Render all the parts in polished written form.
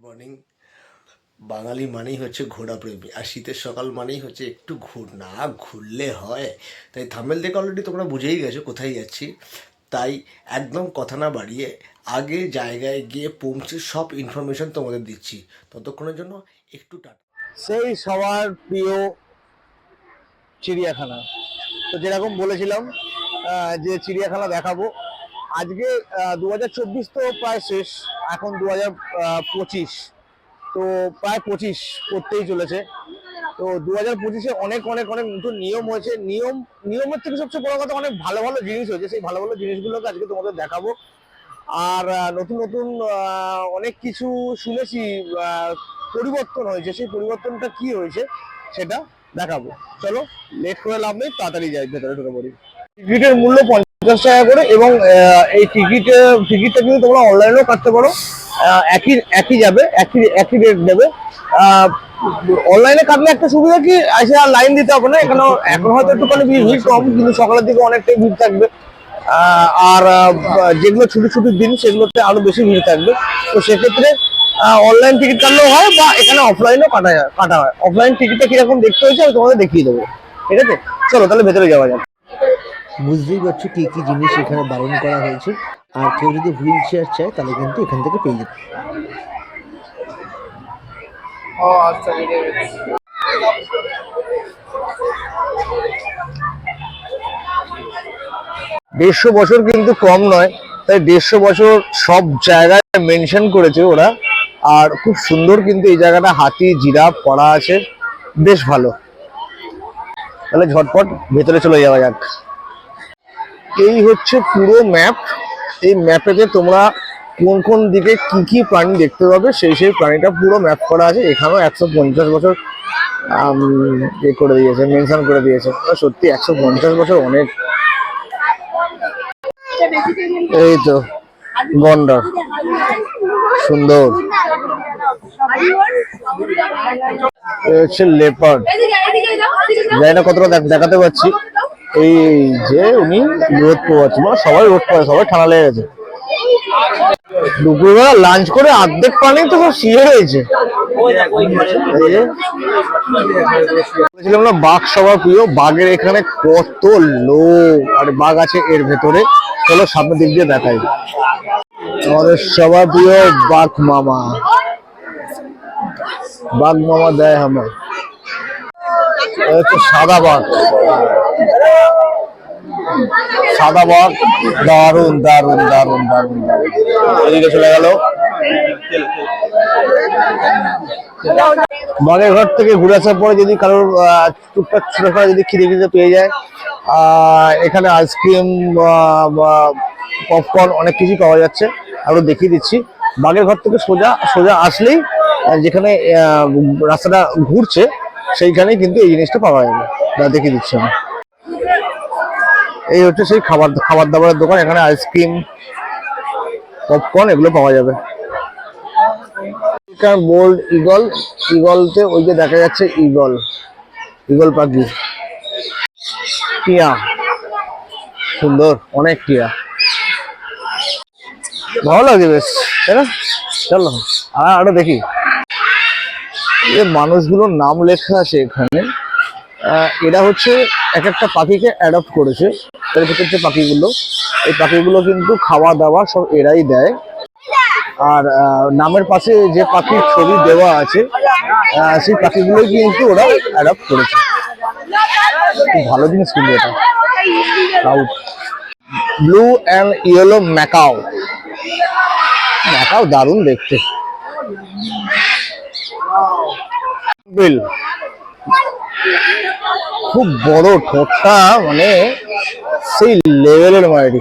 Morning. বাঙালি মানেই হচ্ছে ঘোরাপ্রেমী, আর শীতের সকাল মানেই হচ্ছে একটু না ঘুরলে হয়। তাই থাম্বনেল থেকে অলরেডি তোমরা বুঝেই গেছো কোথায় যাচ্ছি। তাই একদম কথা না বাড়িয়ে আগে জায়গায় গিয়ে পৌঁছে সব ইনফরমেশন তোমাদের দিচ্ছি। ততক্ষণের জন্য একটু টাটা। সেই সবার প্রিয় চিড়িয়াখানা। তো যেরকম বলেছিলাম যে চিড়িয়াখানা দেখাবো আজকে। 2024 তো প্রায় শেষ, এখন 2025, তো প্রায় 25 করতেই চলেছে। তো 2025-এ অনেক অনেক অনেক নতুন নিয়ম হয়েছে। নিয়মের থেকে সবচেয়ে বড় কথা অনেক ভালো ভালো জিনিস হয়েছে। সেই ভালো ভালো জিনিসগুলোকে আজকে তোমাদের দেখাবো। আর নতুন নতুন অনেক কিছু শুনেছি পরিবর্তন হয়েছে। সেই পরিবর্তনটা কি হয়েছে সেটা দেখাবো। চলো, লেট করে লাভ নেই, তাড়াতাড়ি যাই, ভেতরে ঢুকে পড়ি। টিকিটের মূল্য 50 টাকা করে, এবং এই টিকিটটা কিন্তু তোমরা অনলাইনেও কাটতে পারো। একই যাবে, একই রেট দেবে। অনলাইনে কাটলে একটা সুবিধা কি, এসে আর লাইন দিতে হবে না। এখন হয়তো একটুখানি ভিড় কম, কিন্তু সকালের দিকে অনেকটাই ভিড় থাকবে। আর যেগুলো ছুটি ছুটির দিন সেগুলোতে আরো বেশি ভিড় থাকবে। তো সেক্ষেত্রে অনলাইন টিকিট কাটলেও হয়, বা এখানে অফলাইনেও কাটা হয়। অফলাইন টিকিটটা কিরকম দেখতে হয়েছে আমি তোমাদের দেখিয়ে দেবো, ঠিক আছে? চলো তাহলে ভেতরে যাওয়া যাক। বুঝতেই পারছো কি কি জিনিস এখানে বারণ করা হয়েছে। আর কেউ যদি হুইল চেয়ার চায় তাহলে কিন্তু এখান থেকে পেয়ে যেতে। ও আচ্ছা, 150 বছর কিন্তু কম নয়, তাই 150 বছর সব জায়গায় মেনশন করেছে ওরা। আর খুব সুন্দর কিন্তু এই জায়গাটা, হাতি জিরাফ করা আছে, বেশ ভালো। তাহলে ঝটপট ভেতরে চলে যাওয়া যাক। এই হচ্ছে পুরো ম্যাপ। এই ম্যাপেতে তোমরা কোন কোন দিকে কি কি প্রাণী দেখতে পাবে সেই প্রাণীটা পুরো ম্যাপ করা আছে। এখানেও 150 বছর করে দিয়েছে, মেনশন করে দিয়েছে। সত্যি 150 বছর অনেক। এই তো গন্ডার, সুন্দর। হচ্ছে লেপার্ড, জানি না কতটা দেখাতে পাচ্ছি। এই যে উনি রোদ পোয়াচ্ছে, মানে সবাই রোদ পোয়াচ্ছে, সবাই ঠান্ডা লেগে গেছে। দুপুরবেলা লাঞ্চ করে অর্ধেক পানি তো সব শুয়ে রয়েছে। বলেছিলাম না বাঘ সবার প্রিয়। বাঘের এখানে কত লোক, আর বাঘ আছে এর ভেতরে। চলো সামনের দিক দিয়ে দেখাই। আমাদের সবার প্রিয় বাঘ মামা, বাঘ মামা দেয় আমার। হচ্ছে সাদা বাঘ, সাদা বাঘ, দারুন দারুন দারুন দারুন। এদিকে চলে গেল। বাঘের ঘর থেকে ঘুরে আসার পরে যদি কারোর টুকটাক ছোটখাটো যদি খিদে পেয়ে যায়, এখানে আইসক্রিম, পপকর্ন অনেক কিছু পাওয়া যাচ্ছে। আরো দেখিয়ে দিচ্ছি। বাঘের ঘর থেকে সোজা সোজা আসলেই যেখানে রাস্তাটা ঘুরছে সেইখানেই কিন্তু এই জিনিসটা পাওয়া যাবে। দেখিয়ে দিচ্ছি আমি। এই হচ্ছে সেই খাবার দাবারের দোকান। এখানে আইসক্রিম, পপকর্ন এগুলো পাওয়া যাবে। বোল্ড ইগলতে ওই যে দেখা যাচ্ছে ইগল পাখি। টিয়া, সুন্দর অনেক টিয়া, ভালো লাগে বেশ, তাই না? চলো আরো দেখি। এই মানুষগুলোর নাম লেখা আছে এখানে। এরা হচ্ছে এক একটা পাখিকে অ্যাডপ্ট করেছে। এর ভিতর যে পাখিগুলো, এই পাখিগুলো কিন্তু খাওয়া দাওয়া সব এরাই দেয়। আর নামের পাশে যে পাখির ছবি দেওয়া আছে, সেই পাখিগুলোই কিন্তু ওরা অ্যাডপ্ট করেছে। খুব ভালো জিনিস কিন্তু এটা। ব্লু অ্যান্ড ইয়েলো ম্যাকাও, দারুণ দেখতে। বিল, খুব বড় ঠোঁটটা, মানে সেই লেভেলের মাইরি।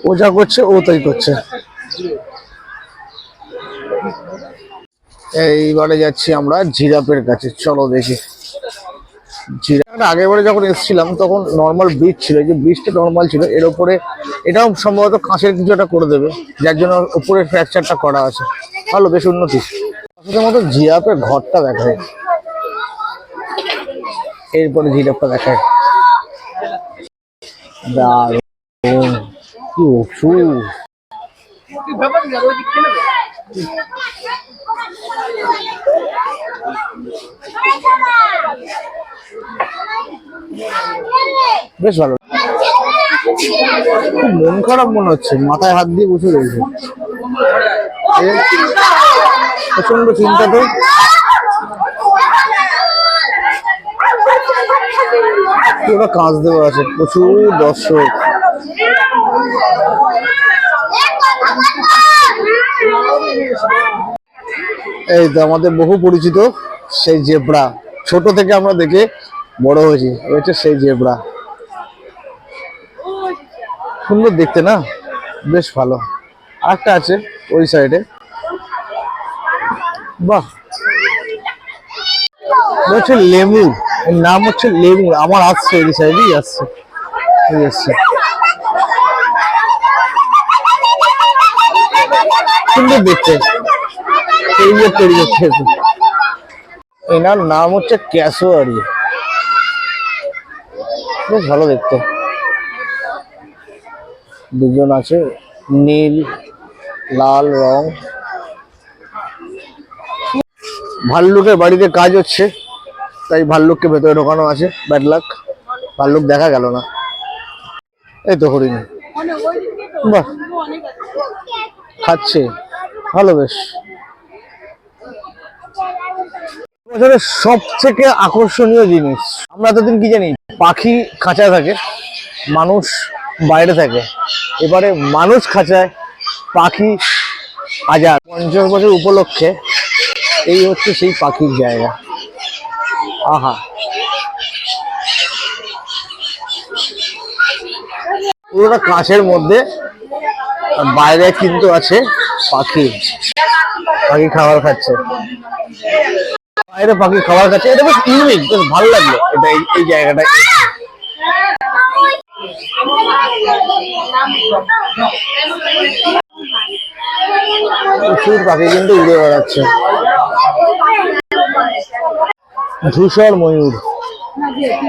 ও যা করছে ও তাই করছে। এইবারে যাচ্ছি আমরা জিরাফের কাছে। চলো দেখি। জিরাফটা আগেরবারে যখন এসেছিলাম তখন নর্মাল ব্রিজ ছিল, যে ব্রিজটা নর্মাল ছিল, এর উপরে এটাও সম্ভবত কাঁচের কিছু একটা করে দেবে, যার জন্য উপরে ফ্র্যাকচারটা করা আছে। ভালো, বেশ উন্নতি। মতো জিরাফের ঘরটা দেখা যায়। এরপরে জিরাফটা দেখায়। দারুণ, কি ওষুধ! বেশ ভালো, খুব মন খারাপ মনে হচ্ছে, মাথায় হাত দিয়ে বসে রয়েছে। প্রচন্ড চিন্তা তো। পুরো কাঁচ দেওয়া আছে, প্রচুর দর্শক। এই তো আমাদের বহু পরিচিত সেই জেব্রা, ছোট থেকে আমরা দেখে বড় হয়েছি, এটা সেই জেব্রা। সুন্দর দেখতে না, বেশ ভালো। আরেকটা আছে ওই সাইডে, বাহ, হচ্ছে লেমুর, এর নাম হচ্ছে লেমুর। আমার আসছে এই সাইডেই আসছে, এই আসছে। সুন্দর দেখতে, তৈরি হচ্ছে। এনার নাম হচ্ছে ক্যাসোয়ারি, বেশ ভালো দেখতে। দুজন আছে, নীল লাল রং। ভাল্লুকের বাড়িতে কাজ হচ্ছে, তাই ভাল্লুককে ভেতরে ঢোকানো আছে। ব্যাড লাক, ভাল্লুক দেখা গেল না। এই তো হরিণ, বাহ, খাচ্ছে, ভালো বেশ। বছরের সব থেকে আকর্ষণীয় জিনিস, আমরা এতদিন কি জানি, পাখি খাঁচায় থাকে, মানুষ বাইরে থাকে। এবারে মানুষ খাঁচায়, পাখি হাজার। 50 বছর উপলক্ষে এই হচ্ছে সেই পাখির জায়গা। আহা, পুরোটা কাঁচের মধ্যে, বাইরে কিন্তু আছে পাখি, পাখি খাবার খাচ্ছে, বাইরে পাখি খাবার খাচ্ছে। এটা বেশ ইউনিক, বেশ ভালো লাগলো এটা, এই জায়গাটা। প্রচুর পাখি কিন্তু উড়ে বেড়াচ্ছে। ধূসর ময়ূর,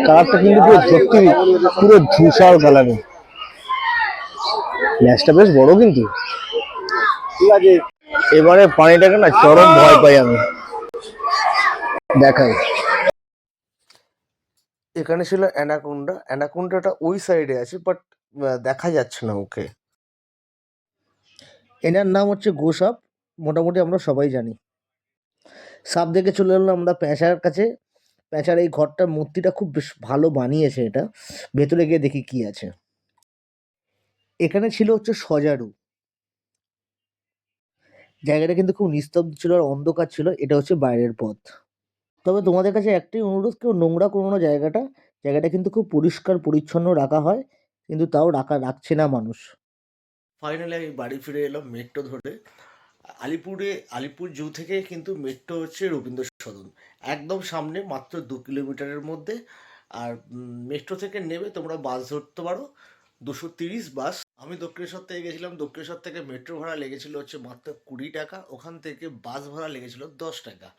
কালারটা কিন্তু পুরো সত্যি, পুরো ধূসর কালারে। ল্যাজটা বেশ বড় কিন্তু। ঠিক আছে, এবারে পানিটাকে না চরম ভয় পাই আমি, দেখাই। এখানে ছিল অ্যানাকোন্ডা। অ্যানাকোন্ডাটা ওই সাইডে আছে, বাট দেখা যাচ্ছে না ওকে। এনার নাম হচ্ছে গোসাপ, মোটামুটি আমরা সবাই জানি। সাপ দেখে চলে এলাম আমরা প্যাঁচার কাছে। প্যাঁচার এই ঘরটার মূর্তিটা খুব বেশ ভালো বানিয়েছে এটা। ভেতরে গিয়ে দেখি কি আছে। এখানে ছিল হচ্ছে সজারু। জায়গাটা কিন্তু খুব নিস্তব্ধ ছিল আর অন্ধকার ছিল। এটা হচ্ছে বাইরের পথ। তবে তোমাদের কাছে একটাই অনুরোধ, কেউ নোংরা করো না জায়গাটা। জায়গাটা কিন্তু খুব পরিষ্কার পরিচ্ছন্ন রাখা হয়, কিন্তু তাও রাখছে না মানুষ। ফাইনালি আমি বাড়ি ফিরে এলাম মেট্রো ধরে। আলিপুর জু থেকে কিন্তু মেট্রো হচ্ছে রবীন্দ্র সদন, একদম সামনে, মাত্র 2 কিলোমিটারের মধ্যে। আর মেট্রো থেকে নেমে তোমরা বাস ধরতে পারো, 230 বাস। আমি দক্ষিণেশ্বর থেকে গেছিলাম, দক্ষিণেশ্বর থেকে মেট্রো ভাড়া লেগেছিল হচ্ছে মাত্র 20 টাকা, ওখান থেকে বাস ভাড়া লেগেছিল 10 টাকা।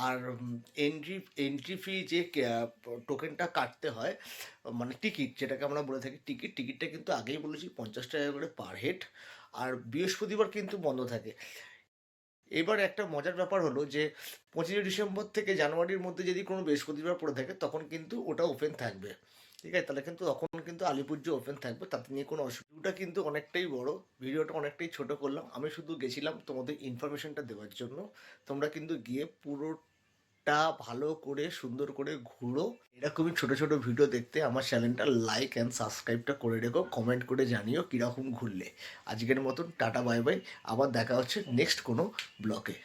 আর এন্ট্রি ফি যে টোকেনটা কাটতে হয়, মানে টিকিট যেটাকে আমরা বলে থাকি, টিকিটটা কিন্তু আগেই বলেছি 50 টাকা করে পার হেড। আর বৃহস্পতিবার কিন্তু বন্ধ থাকে। এবার একটা মজার ব্যাপার হলো যে 25শে ডিসেম্বর থেকে জানুয়ারির মধ্যে যদি কোনো বৃহস্পতিবার পড়ে থাকে, তখন কিন্তু ওটা ওপেন থাকবে। ঠিক আছে, তাহলে কিন্তু তখন কিন্তু আলিপুর যে ওপেন থাকবে, তাতে নিয়ে কোনো অসুবিধা কিন্তু অনেকটাই বড়, ভিডিওটা অনেকটাই ছোট করলাম। আমি শুধু গেছিলাম তোমাদের ইনফরমেশনটা দেওয়ার জন্য। তোমরা কিন্তু গিয়ে পুরোটা ভালো করে সুন্দর করে ঘুরো। এরকমই ছোট ছোট ভিডিও দেখতে আমার চ্যানেলটা লাইক অ্যান্ড সাবস্ক্রাইবটা করে রেখো, কমেন্ট করে জানিও কীরকম ঘুরলে। আজকের মতন টাটা বাই বাই, আবার দেখা হচ্ছে নেক্সট কোনো ব্লগে।